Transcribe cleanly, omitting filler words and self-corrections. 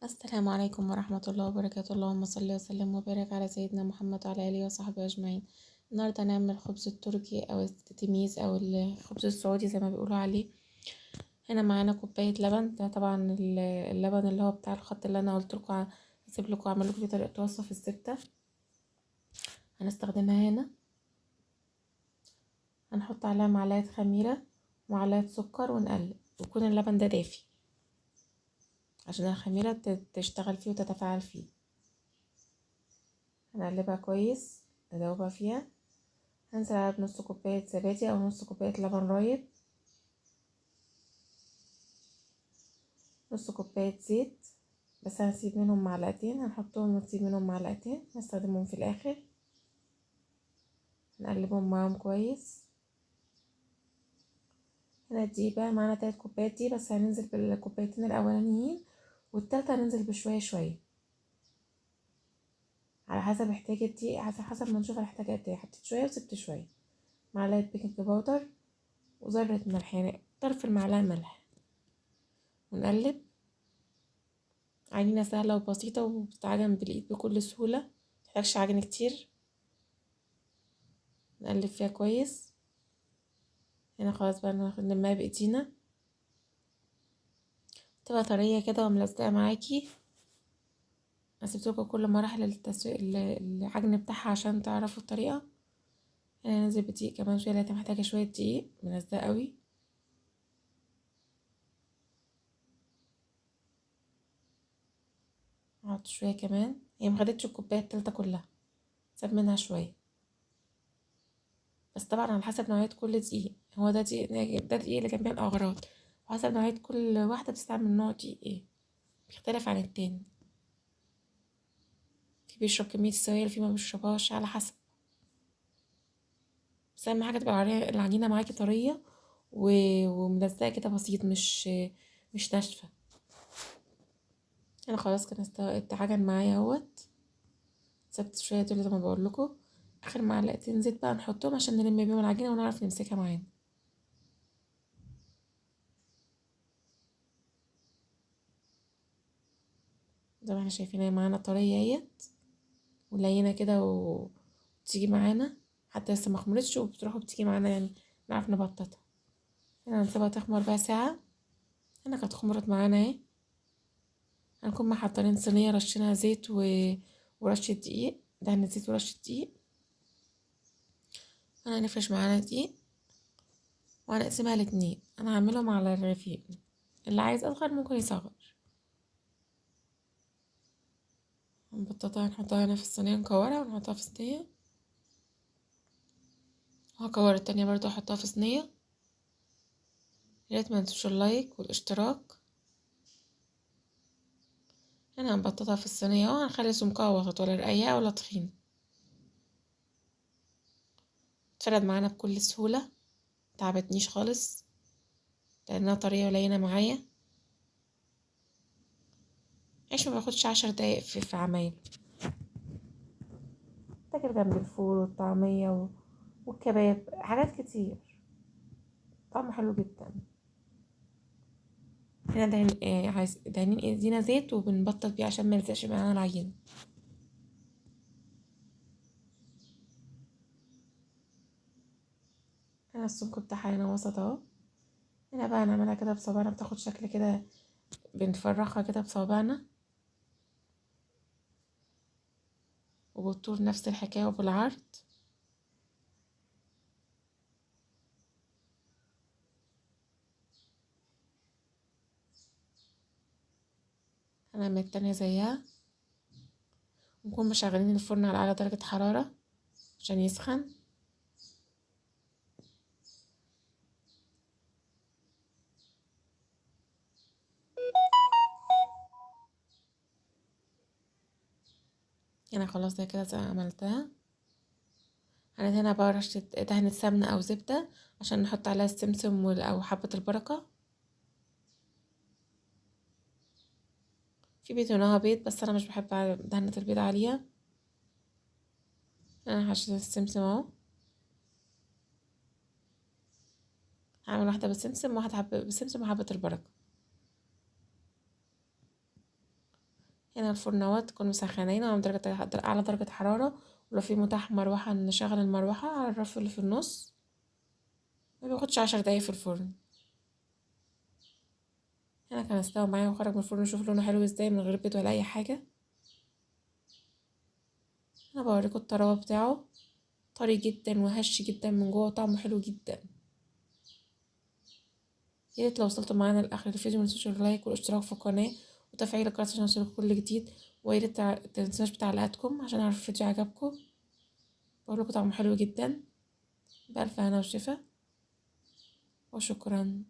السلام عليكم ورحمة الله وبركاته. اللهم صل وسلم وبارك على سيدنا محمد وعلى آله وصحبه أجمعين. النهاردة هنعمل خبز التركي أو التميز أو الخبز السعودي زي ما بيقولوا عليه. هنا معانا كوباية لبن، ده طبعا اللبن اللي هو بتاع الخط اللي أنا قلت لكم هسيب لكم أعمل لكم فيه طريقة وصفة في الزبدة هنستخدمها هنا. هنحط عليها معلقة خميرة ومعلقة سكر ونقلب، ويكون اللبن ده دافي عشان الخميرة تشتغل فيه وتتفاعل فيه. هنقلبها كويس ندوبها فيها. هنزل عليها بنص كوباية زبادي أو نص كوباية لبن رايب، نص كوباية زيت بس هنسيب منهم معلقتين، هنحطهم ونسيب منهم معلقتين نستخدمهم في الآخر. نقلبهم معاهم كويس. هنا الدقيق بقى معانا 3 كوبايات دي، بس هننزل بالكوبايتين الأولانيين والتالتة هننزل بشوية شوية على حسب احتياج الدقيق، على حسب ما نشوف هنحتاج قد ايه. حطيت شوية وسبت شوية. معلقة بيكنج باودر وذرة ملح، يعني طرف المعلقة ملح، ونقلب. عجينة سهلة وبسيطة وبتتعجن بالإيد بكل سهولة، متحتاجش عجن كتير. نقلب فيها كويس. هنا خلاص بقى نلمها بإيدينا، تبقى طرية كده وملزقة معاكي. هسيبتلكوا كل مراحل العجن بتاعها عشان تعرفوا الطريقة. هنا ننزل بدقيق كمان شوية، لقيتها محتاجة شوية دقيق ملزقة قوي. هحط شوية كمان، هي مخدتش الكوباية التالتة كلها، ساب منها شوية، بس طبعا على حسب نوعية كل دقيق. هو ده دقيق، ده دقيق اللي كان بيعمل أغراض، وحسب نوعية كل واحدة بتستعمل نوع دقيق ايه، بيختلف عن التاني. في بيشرب كمية السوائل، في ما بيشربهاش، على حسب. بس أهم حاجة تبقى العجينة معاكي طرية وملزقة كده بسيط، مش ناشفة. أنا خلاص كان اتعجن معايا اهوت. سبت شوية دول زي ما بقولكوا. آخر معلقتين زيت بقى نحطهم عشان نلم بيهم العجينة ونعرف نمسكها معانا. زي ما احنا شايفين هي معانا طرية اهيت ولينة كده وتيجي معانا، حتى لسه مخمرتش وبتروح وبتيجي معانا، يعني نعرف نبططها. هنا هنسيبها تخمر بقى ساعة. هنا كانت خمرت معانا اهي. هنكون محضرين صينية رشينها زيت ورشة دقيق، دهن زيت ورشة دقيق. انا هنفرش معانا دقيق وهنقسمها لاتنين. انا هعملهم على الرغيفين، اللي عايز اصغر ممكن يصغر. هنبططها هنحطها هنا في الصينية، نكورها ونحطها في صينية، وهكور التانية برضو احطها في صينية. ياريت منسوش اللايك والاشتراك. هنا هنبططها في الصينية وهنخلي سمكها وسط، ولا رقيقة ولا تخينة، تفرد معانا بكل سهولة، متعبتنيش خالص لانها طرية ولينة معايا. عيش ما باخدش 10 دقايق في عمايل. تاكل جنب الفول والطعمية والكباب، حاجات كتير، طعمه حلو جدا. هنا دهنين ايدينا زيت وبنبطط بيه عشان ما يلزقش معانا العجينة. هنا السمك بتاعها هنا وسط اهو. هنا بقى نعملها كده بصوابعنا، بتاخد شكل كده، بنفرخها كده بصوابعنا، وبالطول نفس الحكاية وبالعرض. هنعمل التانية زيها، ونكون مشغلين الفرن على أعلى درجة حرارة عشان يسخن. هنا خلاص ده كده زي ما عملتها. هنا بقى رشة دهنة سمنة أو زبدة عشان نحط عليها السمسم أو حبة البركة. في بيدهنوها بيض بس أنا مش بحب دهنة البيض عليها. أنا حشيت السمسم اهو. هعمل واحدة بالسمسم وواحدة بالسمسم وحبة البركة. هنا الفرن اهوت تكون مسخنين على اعلى درجة حرارة، ولو في متاح مروحة نشغل المروحة على الرف اللي في النص. ما بياخدش 10 دقايق في الفرن. هنا كان استوى معايا وخرج من الفرن. شوف لونه حلو ازاي من غير بيض ولا اي حاجة. انا بوريكم الطراوة بتاعه، طري جدا وهش جدا من جوه، طعمه حلو جدا. يا ريت لو وصلتوا معانا لاخر الفيديو متنسوش اللايك والاشتراك في القناه وتفعيل الجرس عشان يوصلكوا كل جديد. ويا ريت متنسوش بتعليقاتكم عشان اعرف الفيديو عجبكم. بقولكوا طعمه حلو جدا. بألف هنا وشفا وشكرا.